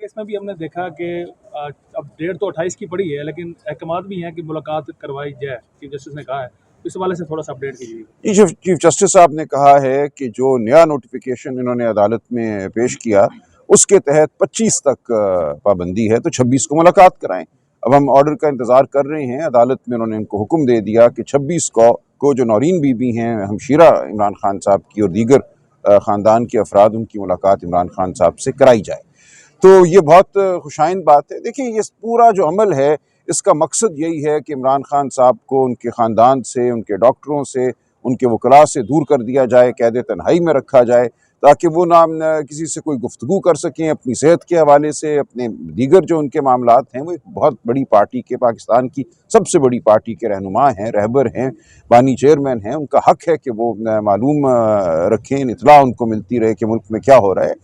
Case में भी हमने देखा कि अब डेट तो 28 की पड़ी है, लेकिन अहकामात भी हैं कि मुलाकात करवाई जाए, चीफ जस्टिस ने कहा है। इस वाले से थोड़ा सा अपडेट कीजिए। चीफ जस्टिस साहब ने कहा है कि जो नया नोटिफिकेशन इन्होंने अदालत में पेश किया उसके तहत 25 तक पाबंदी है, तो 26 को मुलाकात कराएं। अब हम ऑर्डर का इंतज़ार कर रहे हैं। अदालत में उन्होंने इनको हुक्म दे दिया कि 26 को जो नौरीन बीबी हैं हमशीरा इमरान खान साहब की और दीगर ख़ानदान के अफराद, उनकी मुलाकात इमरान खान साहब से कराई जाए। तो ये बहुत खुशाइन बात है। देखिए, ये पूरा जो अमल है इसका मकसद यही है कि इमरान खान साहब को उनके ख़ानदान से, उनके डॉक्टरों से, उनके वकला से दूर कर दिया जाए, कैद तन्हाई में रखा जाए, ताकि वो ना किसी से कोई गुफ्तगू कर सकें अपनी सेहत के हवाले से, अपने दीगर जो उनके मामलात हैं। वो एक बहुत बड़ी पार्टी के, पाकिस्तान की सबसे बड़ी पार्टी के रहनुमा हैं, रहबर हैं, बानी चेयरमैन हैं। उनका हक है कि वो मालूम रखें, इत्तला उनको मिलती रहे कि मुल्क में क्या हो रहा है।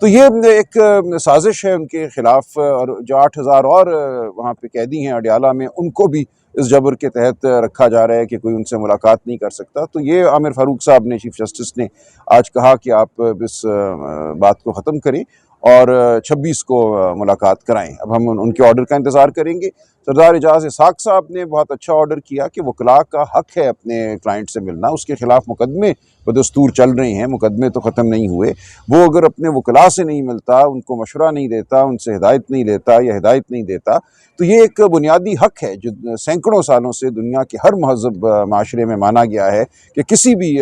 तो ये एक साजिश है उनके खिलाफ। और जो 8000 और वहाँ पे कैदी हैं अडियाला में, उनको भी इस जबर के तहत रखा जा रहा है कि कोई उनसे मुलाकात नहीं कर सकता। तो ये आमिर फारूक साहब ने, चीफ जस्टिस ने आज कहा कि आप इस बात को ख़त्म करें और 26 को मुलाकात कराएं। अब हम उनके ऑर्डर का इंतज़ार करेंगे। सरदार एजाज इसाक साहब ने बहुत अच्छा ऑर्डर किया कि वकला का हक है अपने क्लाइंट से मिलना। उसके खिलाफ मुकदमे बदस्तूर चल रहे हैं, मुकदमे तो ख़त्म नहीं हुए। वो अगर अपने वकला से नहीं मिलता, उनको मशवरा नहीं देता, उनसे हिदायत नहीं लेता या हिदायत नहीं देता, तो ये एक बुनियादी हक है जो सैकड़ों सालों से दुनिया के हर महज़ब माशरे में माना गया है कि किसी भी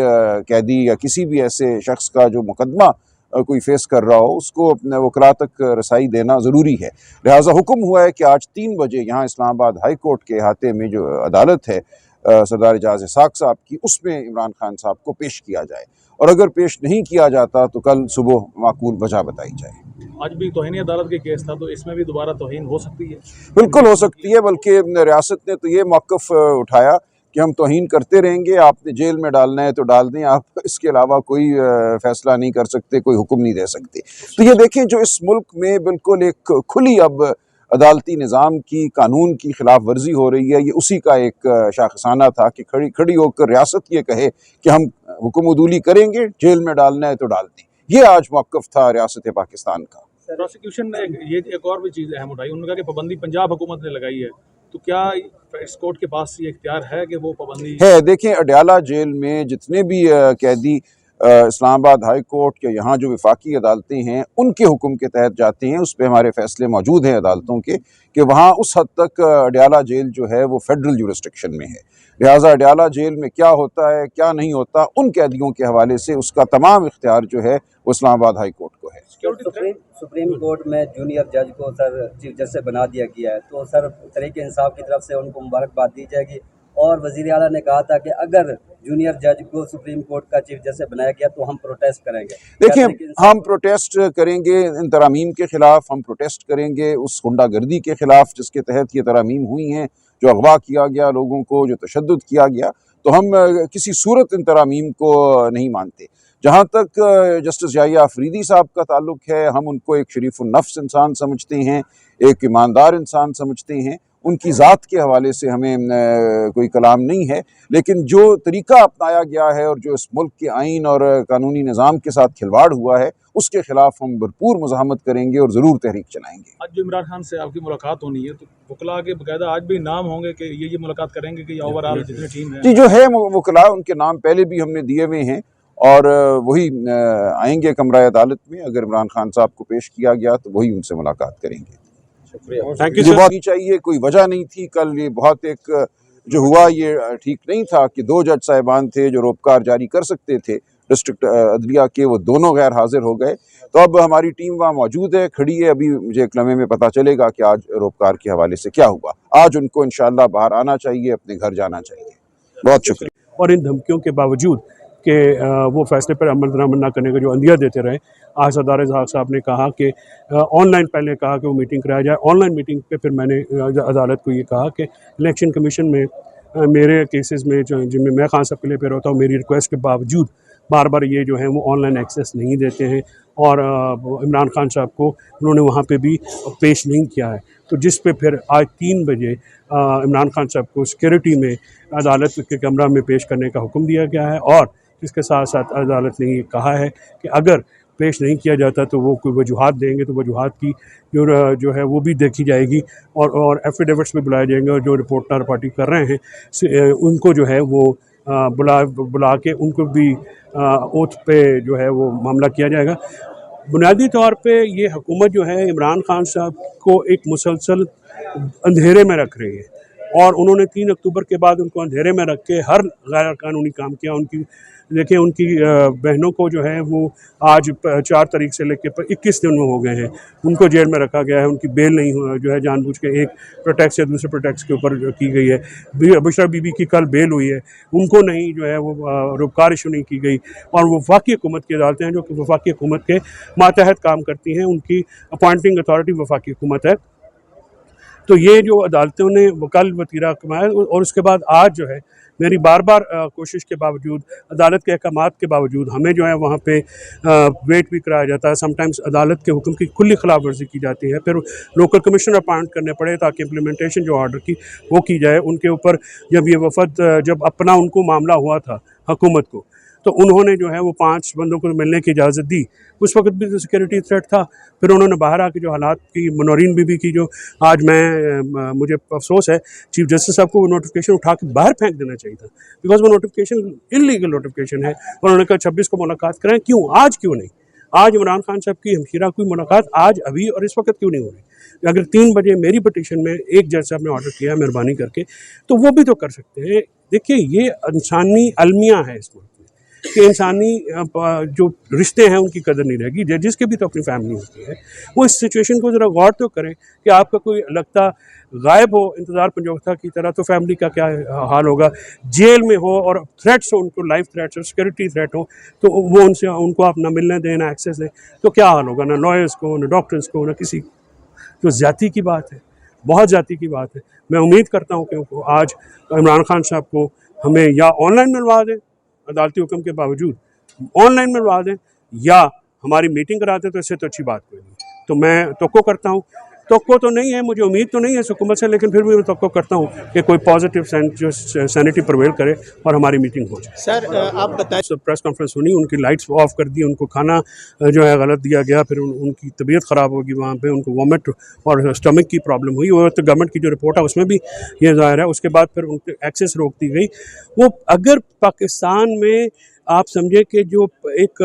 कैदी या किसी भी ऐसे शख्स का जो मुकदमा कोई फेस कर रहा हो, उसको अपने वकला तक रसाई देना ज़रूरी है। लिहाजा हुक्म हुआ है कि आज 3 बजे यहाँ इस्लामाबाद हाई कोर्ट के अहाते में जो अदालत है सरदार एजाज इसाक साहब की, उसमें इमरान खान साहब को पेश किया जाए। और अगर पेश नहीं किया जाता तो कल सुबह माकूल वजह बताई जाए। आज भी तौहीन अदालत के केस था, तो इसमें भी दोबारा तौहीन हो सकती है? बिल्कुल हो सकती है, बल्कि रियासत ने तो ये मौक़िफ़ उठाया कि हम तौहीन करते रहेंगे। आपने जेल में डालना है तो डाल दें, आप इसके अलावा कोई फैसला नहीं कर सकते, कोई हुक्म नहीं दे सकते। तो ये देखें, जो इस मुल्क में बिल्कुल एक खुली अब अदालती निज़ाम की, कानून की खिलाफ वर्जी हो रही है, ये उसी का एक शाखसाना था कि खड़ी होकर रियासत ये कहे कि हम हुक्म उदूली करेंगे, जेल में डालना है तो डाल दें। ये आज मौक़िफ़ था रियासत पाकिस्तान का। प्रोसिक्यूशन ने एक और भी चीज़ अहम उठाई। उन्होंने कहा कि पाबंदी पंजाब हुकूमत ने लगाई है, तो क्या इस कोर्ट के पास ये इख्तियार है कि वो पाबंदी है? देखें, अडियाला जेल में जितने भी कैदी इस्लामाबाद हाई कोर्ट या यहाँ जो वफाकी अदालतें हैं उनके हुक्म के तहत जाते हैं, उस पर हमारे फैसले मौजूद हैं अदालतों के कि वहाँ उस हद तक अडियाला जेल जो है वो फेडरल जुरिस्डिक्शन में है। लिहाजा अडियाला जेल में क्या होता है, क्या नहीं होता, उन कैदियों के हवाले से उसका तमाम इख्तियार जो है वो इस्लामाबाद हाई कोर्ट को है। सुप्रीम कोर्ट में जूनियर जज को सर चीफ जस्टिस बना दिया गया है, तो सर तहरीक इंसाफ की तरफ से उनको मुबारकबाद दी जाएगी। और वज़ीर आला ने कहा था कि अगर जूनियर जज को सुप्रीम कोर्ट का चीफ जस्टिस बनाया गया तो हम प्रोटेस्ट करेंगे। देखिए, हम प्रोटेस्ट करेंगे इन तरामीम के खिलाफ, हम प्रोटेस्ट करेंगे उस गुंडागर्दी के खिलाफ जिसके तहत ये तरामीम हुई हैं, जो अगवा किया गया लोगों को, जो तशद्दुद किया गया। तो हम किसी सूरत इन तरामीम को नहीं मानते। जहाँ तक जस्टिस याहिया अफरीदी साहब का ताल्लुक है, हम उनको एक शरीफुन नफ्स इंसान समझते हैं, एक ईमानदार इंसान समझते हैं। उनकी ज़ात के हवाले से हमें कोई कलाम नहीं है, लेकिन जो तरीका अपनाया गया है और जो इस मुल्क के आइन और कानूनी निज़ाम के साथ खिलवाड़ हुआ है, उसके खिलाफ हम भरपूर मुज़ाहमत करेंगे और ज़रूर तहरीक चलाएंगे। आज जो इमरान खान से आपकी मुलाकात होनी है, तो वकला के बाकायदा आज भी नाम होंगे कि ये मुलाकात करेंगे कि ओवरऑल जितनी टीम है? जी, जो है वकला, उनके नाम पहले भी हमने दिए हुए हैं और वही आएंगे कमरा अदालत में। अगर इमरान खान साहब को पेश किया गया तो वही उनसे मुलाकात करेंगे। Thank you sir. बात चाहिए, कोई वजह नहीं थी। कल ये बहुत एक जो हुआ ये ठीक नहीं था कि 2 जज साहिबान थे जो रोपकार जारी कर सकते थे डिस्ट्रिक्ट अदलिया के, वो दोनों गैर हाजिर हो गए। तो अब हमारी टीम वहाँ मौजूद है, खड़ी है। अभी मुझे एक लम्हे में पता चलेगा कि आज रोपकार के हवाले से क्या हुआ। आज उनको इंशाअल्लाह बाहर आना चाहिए, अपने घर जाना चाहिए। बहुत शुक्रिया। और इन धमकियों के बावजूद कि वो फैसले पर अमल दरामद न करने का जो अंदिया देते रहे, आज सरदार एजाज साहब ने कहा कि ऑनलाइन, पहले कहा कि वो मीटिंग कराया जाए, ऑनलाइन मीटिंग पे फिर मैंने अदालत को ये कहा कि इलेक्शन कमीशन में मेरे केसेस में जिनमें मैं खान साहब के लिए पेश होता हूँ, मेरी रिक्वेस्ट के बावजूद बार बार ये जो है वो ऑनलाइन एक्सेस नहीं देते हैं और इमरान खान साहब को उन्होंने वहाँ पे भी पेश नहीं किया है। तो जिस पे फिर आज 3 बजे इमरान खान साहब को सिक्योरिटी में अदालत के कमरा में पेश करने का हुक्म दिया गया है। और इसके साथ साथ अदालत ने ये कहा है कि अगर पेश नहीं किया जाता तो वो कोई वजूहात देंगे, तो वजूहात की जो है वो भी देखी जाएगी और एफिडेविट्स भी बुलाए जाएंगे, और जो रिपोर्टर पार्टी कर रहे हैं उनको जो है वो बुला के उनको भी ओथ पे जो है वो मामला किया जाएगा। बुनियादी तौर पे ये हुकूमत जो है इमरान खान साहब को एक मुसलसल अंधेरे में रख रही है, और उन्होंने 3 अक्टूबर के बाद उनको अंधेरे में रख के हर गैर कानूनी काम किया। उनकी देखिए, उनकी बहनों को जो है वो आज 4 तारीख से लेकर 21 दिन में हो गए हैं, उनको जेल में रखा गया है। उनकी बेल नहीं हुआ जो है जानबूझ के एक प्रोटेक्स या दूसरे प्रोटेक्स के ऊपर की गई है। बुशरा बीबी की कल बेल हुई है, उनको नहीं जो है वो रुपकार इशू नहीं की गई, और वो वफाकी हुकूमत की अदालतें हैं जो कि वफाकी हुकूमत के मातहत काम करती हैं, उनकी अपॉइंटिंग अथॉरिटी वफाकी हुकूमत है। तो ये जो अदालतों ने वकल वतीरा कमाया, और उसके बाद आज जो है मेरी बार बार कोशिश के बावजूद, अदालत के अहकामात के बावजूद हमें जो है वहाँ पे वेट भी कराया जाता है। समटाइम्स अदालत के हुक्म की खुली खिलाफ वर्जी की जाती है, फिर लोकल कमिश्नर अपॉइंट करने पड़े ताकि इम्प्लीमेंटेशन जो ऑर्डर की वो की जाए। उनके ऊपर जब ये वफद जब अपना उनको मामला हुआ था हुकूमत को, तो उन्होंने जो है वो 5 बंदों को मिलने की इजाज़त दी। उस वक्त भी तो सिक्योरिटी थ्रेट था। फिर उन्होंने बाहर आके जो हालात की, मनोरीन बीबी की जो आज मुझे अफसोस है, चीफ जस्टिस साहब को वो नोटिफिकेशन उठा के बाहर फेंक देना चाहिए था, बिकॉज वो नोटिफिकेशन इलीगल नोटिफिकेशन है। उन्होंने कहा 26 को मुलाकात करें, क्यों आज क्यों नहीं? आज इमरान खान साहब की हमशीरा की मुलाकात आज अभी और इस वक्त क्यों नहीं हो रही? अगर 3 बजे मेरी पिटीशन में एक जज साहब ने ऑर्डर किया है मेहरबानी करके, तो वो भी तो कर सकते हैं। देखिए, ये इंसानी अलमिया है इस मुल्क में कि इंसानी जो रिश्ते हैं उनकी कदर नहीं रहेगी। जजिस की भी तो अपनी फैमिली होती है। वो इस सिचुएशन को ज़रा गौर तो करें कि आपका कोई लगता गायब हो इंतज़ार पंजोख्ता की तरह, तो फैमिली का क्या हाल होगा? जेल में हो और थ्रेट्स हो, उनको लाइफ थ्रेट्स और सिक्योरिटी थ्रेट हो, तो वो उनको अपना मिलने दें, ना एक्सेस दें, तो क्या हाल होगा? ना लॉयर्स को, ना डॉक्टर्स को, ना किसी। तो ज़्यादती की बात है, बहुत ज़्यादती की बात है। मैं उम्मीद करता हूँ कि आज इमरान खान साहब को हमें या ऑनलाइन मिलवा दें, अदालती हुक्म के बावजूद ऑनलाइन मिलवा दें, या हमारी मीटिंग करा दें, तो इससे तो अच्छी बात कोई नहीं। तो मैं तवक्को करता हूँ, तवक्को तो नहीं है, मुझे उम्मीद तो नहीं है इस हुकूमत से, लेकिन फिर भी मैं तवक्को करता हूँ कि कोई पॉजिटिव जो सैनिटी प्रवेल करे और हमारी मीटिंग हो जाए। सर आप बताएं। प्रेस कॉन्फ्रेंस सुनी, उनकी लाइट्स ऑफ कर दी, उनको खाना जो है गलत दिया गया, फिर उनकी तबीयत ख़राब होगी, वहाँ पे उनको वॉमिट और स्टमक की प्रॉब्लम हुई। वो तो गवर्नमेंट की जो रिपोर्ट है उसमें भी ये ज़ाहिर है। उसके बाद फिर उनके एक्सेस रोक दी गई। वो अगर पाकिस्तान में आप समझे कि जो एक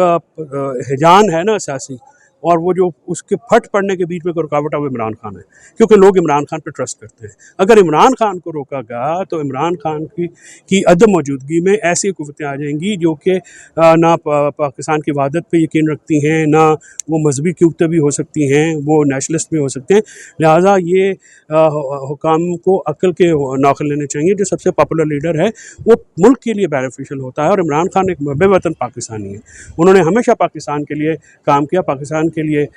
हिजान है ना सियासी, और वो जो उसके फट पड़ने के बीच में कोई रुकावट है, वो इमरान खान है, क्योंकि लोग इमरान खान पे ट्रस्ट करते हैं। अगर इमरान खान को रोका गया तो इमरान खान की अदम मौजूदगी में ऐसी कुव्वतें आ जाएंगी जो कि ना पाकिस्तान की वहादत पे यकीन रखती हैं, ना वो मजहबी कुव्वतें भी हो सकती हैं, वो नेशनलिस्ट भी हो सकते हैं। लिहाजा ये हुकाम को अक्ल के नौखल लेने चाहिए। जो सबसे पॉपुलर लीडर है वो मुल्क के लिए बेनिफिशियल होता है, और इमरान खान एक बेवतन पाकिस्तानी है। उन्होंने हमेशा पाकिस्तान के लिए काम किया, पाकिस्तान के लिए जो